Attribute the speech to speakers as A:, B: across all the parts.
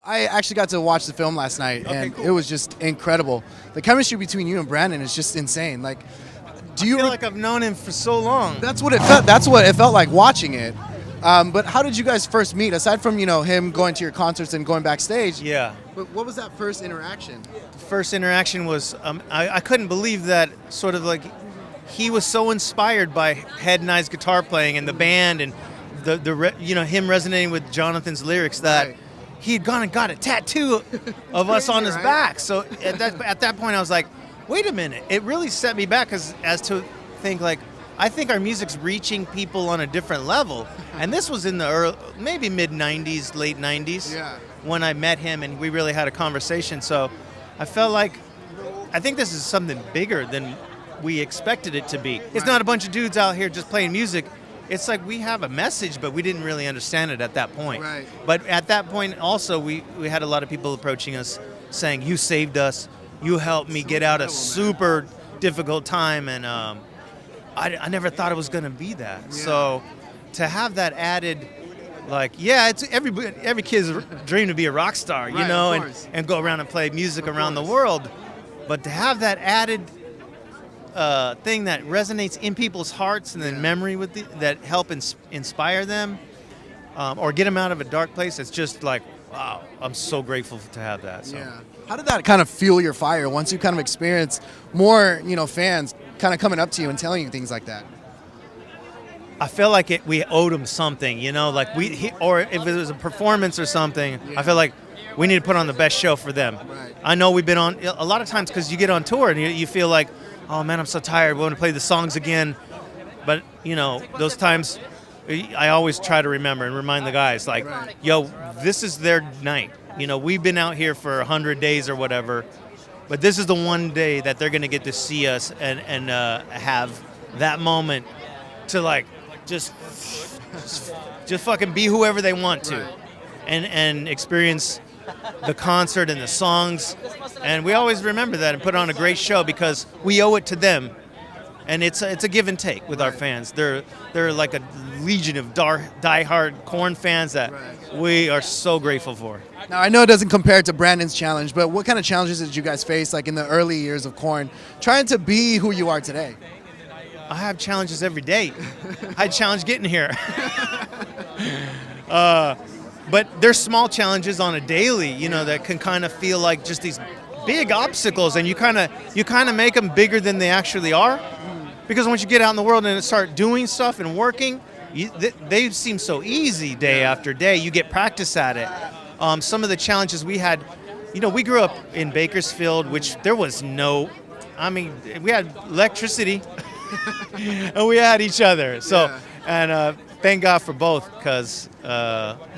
A: I actually got to watch the film last night, and
B: cool.
A: it was just incredible. The chemistry between you and Brandon is just insane. Like, do you
B: I feel like I've known him for so long.
A: That's what it felt. That's what it felt like watching it. But how did you guys first meet? Aside from him going to your concerts and going backstage.
B: Yeah.
A: But what was that first interaction?
B: The first interaction was I couldn't believe that sort of like he was so inspired by Head and Eye's guitar playing and the band and him resonating with Jonathan's lyrics that
A: Right.
B: he had gone and got a tattoo of us on his
A: right?
B: back. So at that point I was like, wait a minute. It really set me back as to think like, I think our music's reaching people on a different level. And this was in the maybe mid-90s, late 90s when I met him and we really had a conversation. So I felt like, I think this is something bigger than we expected it to be. It's not a bunch of dudes out here just playing music. It's like we have a message, but we didn't really understand it at that point.
A: Right.
B: But at that point also, we had a lot of people approaching us saying, you saved us, you helped me get out a super difficult time, and I never thought it was going to be that.
A: Yeah.
B: So to have that added, like, it's every kid's dream to be a rock star,
A: Right, of course.
B: and go around and play music around the world. But to have that added thing that resonates in people's hearts and then memory that help inspire them or get them out of a dark place, it's just like, wow, I'm so grateful to have that. So.
A: Yeah. How did that kind of fuel your fire once you kind of experienced more, fans kind of coming up to you and telling you things like that?
B: I felt like we owed him something, like or if it was a performance or something, I felt like we need to put on the best show for them.
A: Right.
B: I know we've been on a lot of times because you get on tour and you feel like, oh man, I'm so tired. We want to play the songs again. But, those times I always try to remember and remind the guys like, yo, this is their night. We've been out here for 100 days or whatever, but this is the one day that they're going to get to see us and have that moment to like just fucking be whoever they want to and experience the concert and the songs. And we always remember that and put on a great show because we owe it to them. And it's a give and take with our fans. They're like a legion of die-hard KORN fans that we are so grateful for.
A: Now, I know it doesn't compare to Brandon's challenge, but what kind of challenges did you guys face, like in the early years of KORN, trying to be who you are today?
B: I have challenges every day. I had challenge getting here. But there's small challenges on a daily, that can kind of feel like just these big obstacles, and you kind of make them bigger than they actually are. Because once you get out in the world and start doing stuff and working, they seem so easy day after day. You get practice at it. Some of the challenges we had, we grew up in Bakersfield, which there was we had electricity and we had each other. So, and thank God for both, because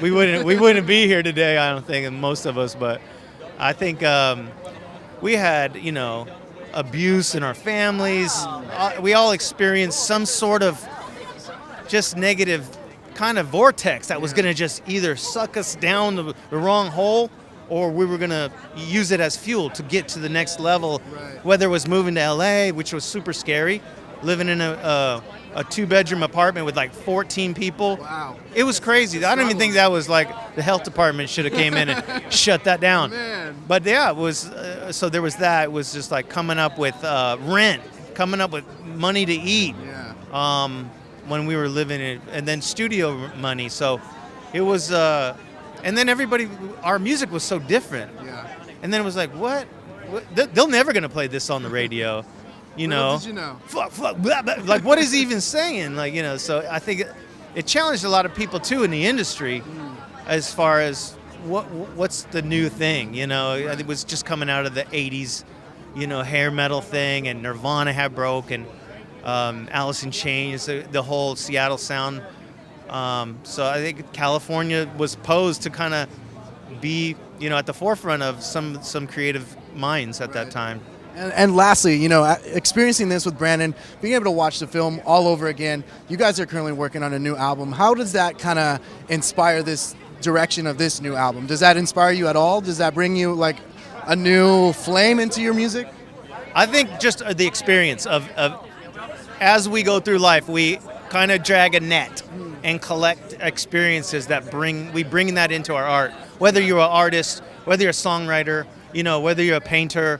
B: we wouldn't be here today, I don't think, and most of us. But I think we had, abuse in our families. We all experienced some sort of just negative kind of vortex that was going to just either suck us down the wrong hole, or we were going to use it as fuel to get to the next level, whether it was moving to LA, which was super scary, living in a 2-bedroom apartment with like 14 people.
A: Wow.
B: It was crazy. I don't even think that was like the health department should have came in and shut that down.
A: Man.
B: But yeah, it was, so there was that. It was just like coming up with rent, coming up with money to eat. When we were living in, and then studio money. So it was, and then our music was so different. And then it was like, what? They're never going to play this on the radio.
A: What did you know?
B: Fuck, blah, blah. Like, what is he even saying? Like, so I think it challenged a lot of people too in the industry as far as what's the new thing, It was just coming out of the 80s, hair metal thing, and Nirvana had broke, and Alice in Chains, the whole Seattle sound. So I think California was posed to kind of be, at the forefront of some creative minds at that time.
A: And lastly, experiencing this with Brandon, being able to watch the film all over again, you guys are currently working on a new album. How does that kind of inspire this direction of this new album? Does that inspire you at all? Does that bring you like a new flame into your music?
B: I think just the experience of as we go through life, we kind of drag a net. and collect experiences that we bring that into our art. Whether you're an artist, whether you're a songwriter, whether you're a painter,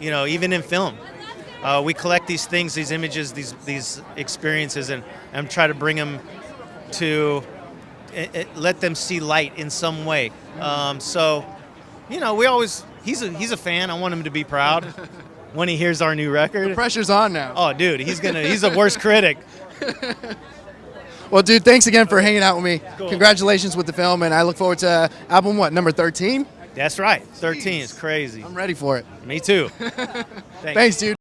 B: even in film. We collect these things, these images, these experiences, and try to bring them to let them see light in some way. He's a fan. I want him to be proud when he hears our new record.
A: The pressure's on now.
B: Oh, dude, he's the worst critic.
A: Well, dude, thanks again for hanging out with me.
B: Cool.
A: Congratulations with the film, and I look forward to album, number 13?
B: That's right. 13 is crazy.
A: I'm ready for it.
B: Me too.
A: Thanks, dude.